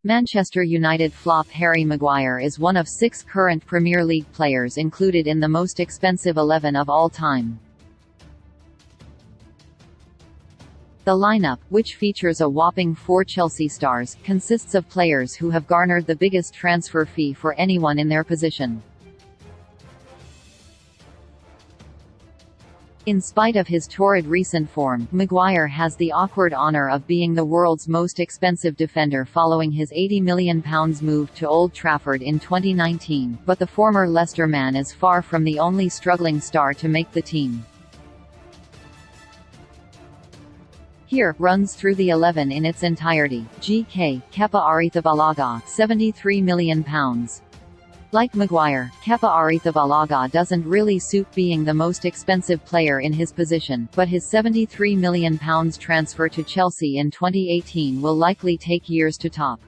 Manchester United flop Harry Maguire is one of 6 current Premier League players included in the most expensive 11 of all time. The lineup, which features a whopping 4 Chelsea stars, consists of players who have garnered the biggest transfer fee for anyone in their position. In spite of his torrid recent form, Maguire has the awkward honour of being the world's most expensive defender following his £80 million move to Old Trafford in 2019, but the former Leicester man is far from the only struggling star to make the team. Here, runs through the 11 in its entirety. GK, Kepa Arrizabalaga, £73 million. Like Maguire, Kepa Arrizabalaga doesn't really suit being the most expensive player in his position, but his £73 million transfer to Chelsea in 2018 will likely take years to top.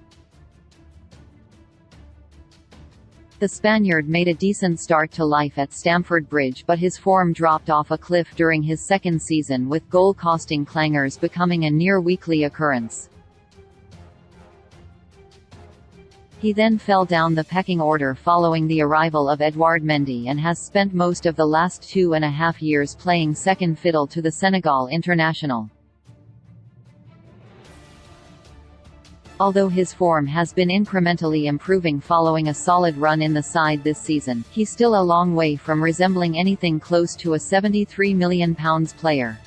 The Spaniard made a decent start to life at Stamford Bridge, but his form dropped off a cliff during his second season, with goal-costing clangers becoming a near-weekly occurrence. He then fell down the pecking order following the arrival of Edouard Mendy and has spent most of the last 2.5 years playing second fiddle to the Senegal international. Although his form has been incrementally improving following a solid run in the side this season, he's still a long way from resembling anything close to a £73 million player.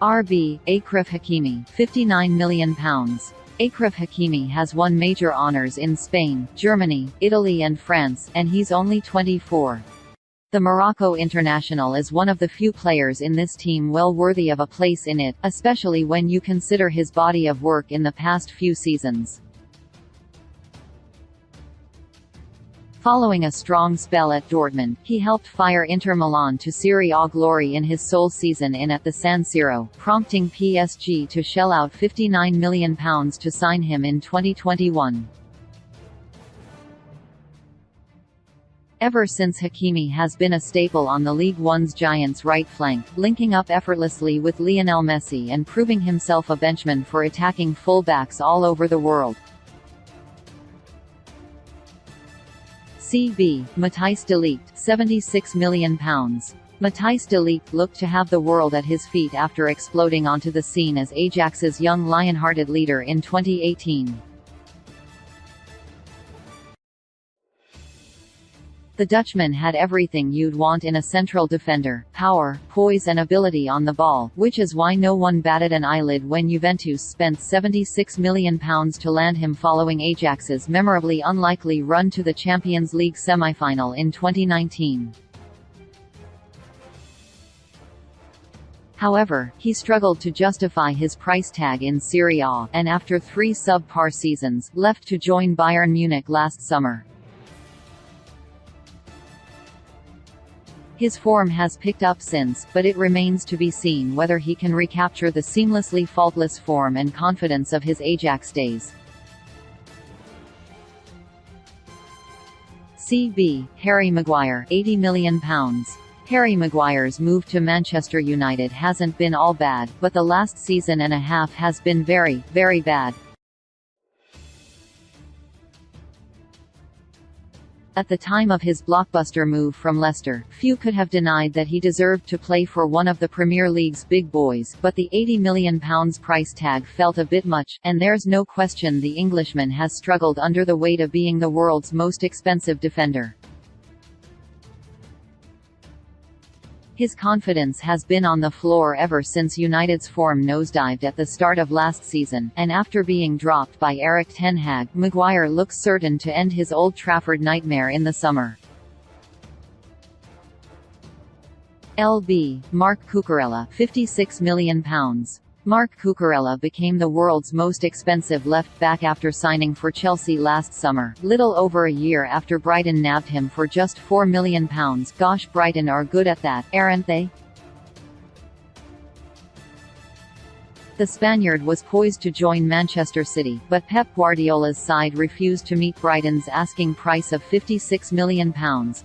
RB, Achraf Hakimi, £59 million. Achraf Hakimi has won major honours in Spain, Germany, Italy and France, and he's only 24. The Morocco international is one of the few players in this team well worthy of a place in it, especially when you consider his body of work in the past few seasons. Following a strong spell at Dortmund, he helped fire Inter Milan to Serie A glory in his sole season in at the San Siro, prompting PSG to shell out £59 million to sign him in 2021. Ever since, Hakimi has been a staple on the Ligue 1's Giants' right flank, linking up effortlessly with Lionel Messi and proving himself a benchman for attacking full-backs all over the world. CB, Matthijs de Ligt, £76 million. Matthijs de Ligt looked to have the world at his feet after exploding onto the scene as Ajax's young lion-hearted leader in 2018. The Dutchman had everything you'd want in a central defender: power, poise and ability on the ball, which is why no one batted an eyelid when Juventus spent £76 million to land him following Ajax's memorably unlikely run to the Champions League semi-final in 2019. However, he struggled to justify his price tag in Serie A, and after 3 subpar seasons, left to join Bayern Munich last summer. His form has picked up since, but it remains to be seen whether he can recapture the seamlessly faultless form and confidence of his Ajax days. CB, Harry Maguire, £80 million. Harry Maguire's move to Manchester United hasn't been all bad, but the last season and a half has been very, very bad. At the time of his blockbuster move from Leicester, few could have denied that he deserved to play for one of the Premier League's big boys, but the £80 million price tag felt a bit much, and there's no question the Englishman has struggled under the weight of being the world's most expensive defender. His confidence has been on the floor ever since United's form nosedived at the start of last season, and after being dropped by Erik ten Hag, Maguire looks certain to end his Old Trafford nightmare in the summer. LB, Marc Cucurella, £56 million. Marc Cucurella became the world's most expensive left-back after signing for Chelsea last summer, little over a year after Brighton nabbed him for just £4 million. Gosh, Brighton are good at that, aren't they? The Spaniard was poised to join Manchester City, but Pep Guardiola's side refused to meet Brighton's asking price of £56 million,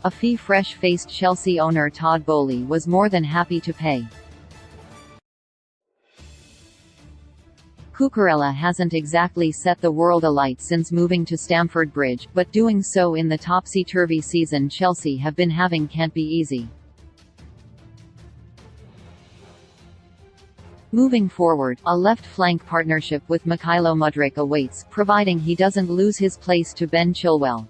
a fee fresh-faced Chelsea owner Todd Boehly was more than happy to pay. Cucurella hasn't exactly set the world alight since moving to Stamford Bridge, but doing so in the topsy-turvy season Chelsea have been having can't be easy. Moving forward, a left flank partnership with Mykhailo Mudryk awaits, providing he doesn't lose his place to Ben Chilwell.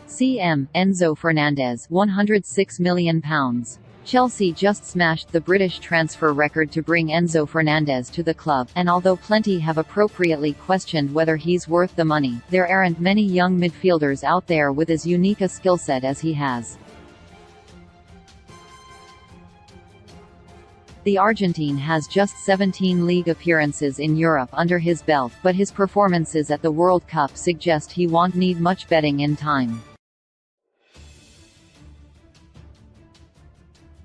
CM Enzo Fernandez, £106 million. Chelsea just smashed the British transfer record to bring Enzo Fernandez to the club, and although plenty have appropriately questioned whether he's worth the money, there aren't many young midfielders out there with as unique a skill set as he has. The Argentine has just 17 league appearances in Europe under his belt, but his performances at the World Cup suggest he won't need much betting in time.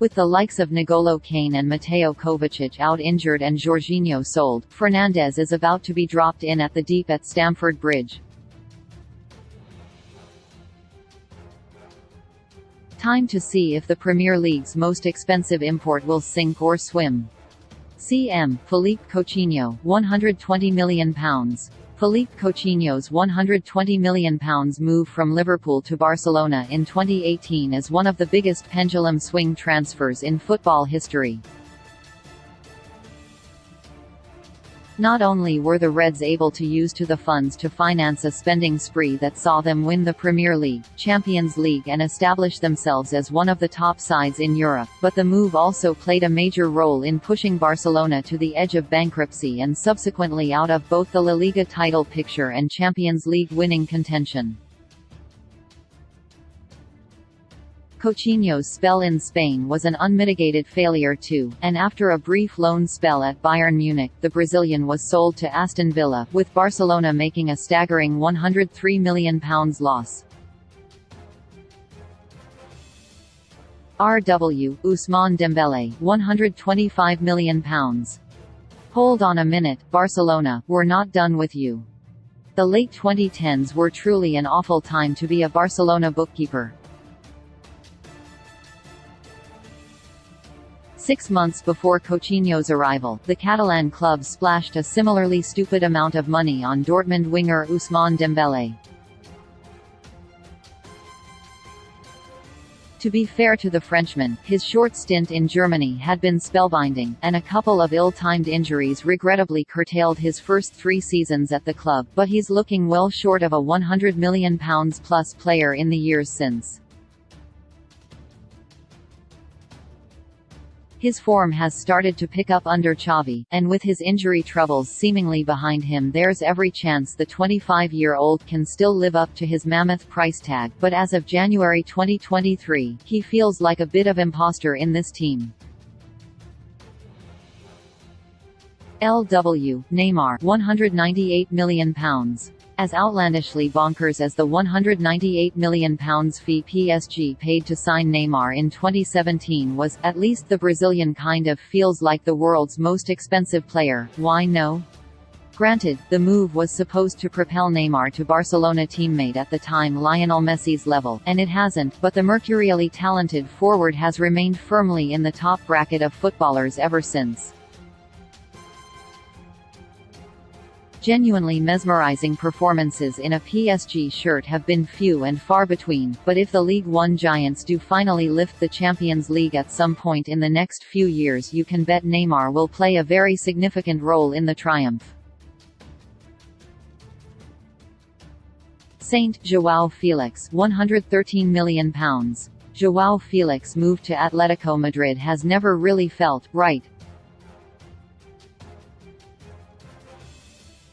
With the likes of N'Golo Kane and Mateo Kovacic out injured and Jorginho sold, Fernandez is about to be dropped in at the deep at Stamford Bridge. Time to see if the Premier League's most expensive import will sink or swim. CM Philippe Coutinho, £120 million. Philippe Coutinho's £120 million move from Liverpool to Barcelona in 2018 is one of the biggest pendulum swing transfers in football history. Not only were the Reds able to use the funds to finance a spending spree that saw them win the Premier League, Champions League and establish themselves as one of the top sides in Europe, but the move also played a major role in pushing Barcelona to the edge of bankruptcy and subsequently out of both the La Liga title picture and Champions League winning contention. Coutinho's spell in Spain was an unmitigated failure too, and after a brief loan spell at Bayern Munich, the Brazilian was sold to Aston Villa, with Barcelona making a staggering £103 million loss. RW Ousmane Dembele, £125 million. Hold on a minute, Barcelona, we're not done with you. The late 2010s were truly an awful time to be a Barcelona bookkeeper. 6 months before Coutinho's arrival, the Catalan club splashed a similarly stupid amount of money on Dortmund winger Ousmane Dembele. To be fair to the Frenchman, his short stint in Germany had been spellbinding, and a couple of ill-timed injuries regrettably curtailed his first 3 seasons at the club, but he's looking well short of a £100 million plus player in the years since. His form has started to pick up under Xavi, and with his injury troubles seemingly behind him there's every chance the 25-year-old can still live up to his mammoth price tag, but as of January 2023, he feels like a bit of imposter in this team. LW Neymar, £198 million. As outlandishly bonkers as the £198 million fee PSG paid to sign Neymar in 2017 was, at least the Brazilian kind of feels like the world's most expensive player. Why no? Granted, the move was supposed to propel Neymar to Barcelona teammate at the time Lionel Messi's level, and it hasn't, but the mercurially talented forward has remained firmly in the top bracket of footballers ever since. Genuinely mesmerizing performances in a PSG shirt have been few and far between, but if the League One giants do finally lift the Champions League at some point in the next few years, you can bet Neymar will play a very significant role in the triumph. Saint João Felix, £113 million. João Felix' move to Atletico Madrid has never really felt right.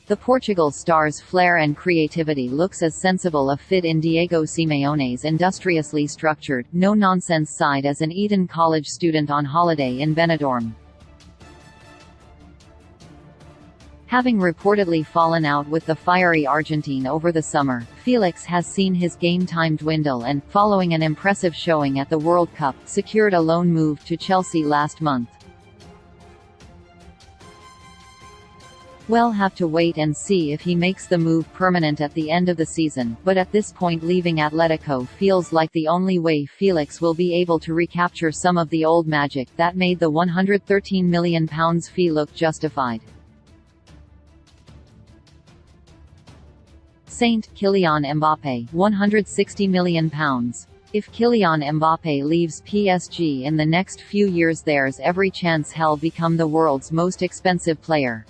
The Portugal star's flair and creativity looks as sensible a fit in Diego Simeone's industriously structured, no-nonsense side as an Eton College student on holiday in Benidorm. Having reportedly fallen out with the fiery Argentine over the summer, Felix has seen his game time dwindle and, following an impressive showing at the World Cup, secured a loan move to Chelsea last month. We'll have to wait and see if he makes the move permanent at the end of the season, but at this point leaving Atletico feels like the only way Felix will be able to recapture some of the old magic that made the £113 million fee look justified. Saint Kylian Mbappé, £160 million. If Kylian Mbappé leaves PSG in the next few years, there's every chance he'll become the world's most expensive player.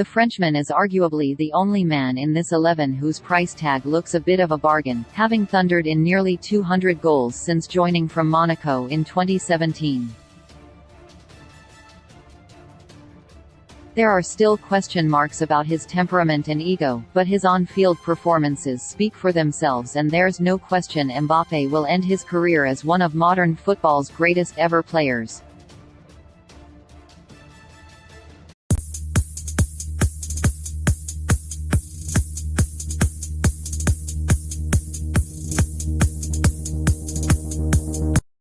The Frenchman is arguably the only man in this 11 whose price tag looks a bit of a bargain, having thundered in nearly 200 goals since joining from Monaco in 2017. There are still question marks about his temperament and ego, but his on-field performances speak for themselves, and there's no question Mbappé will end his career as one of modern football's greatest ever players.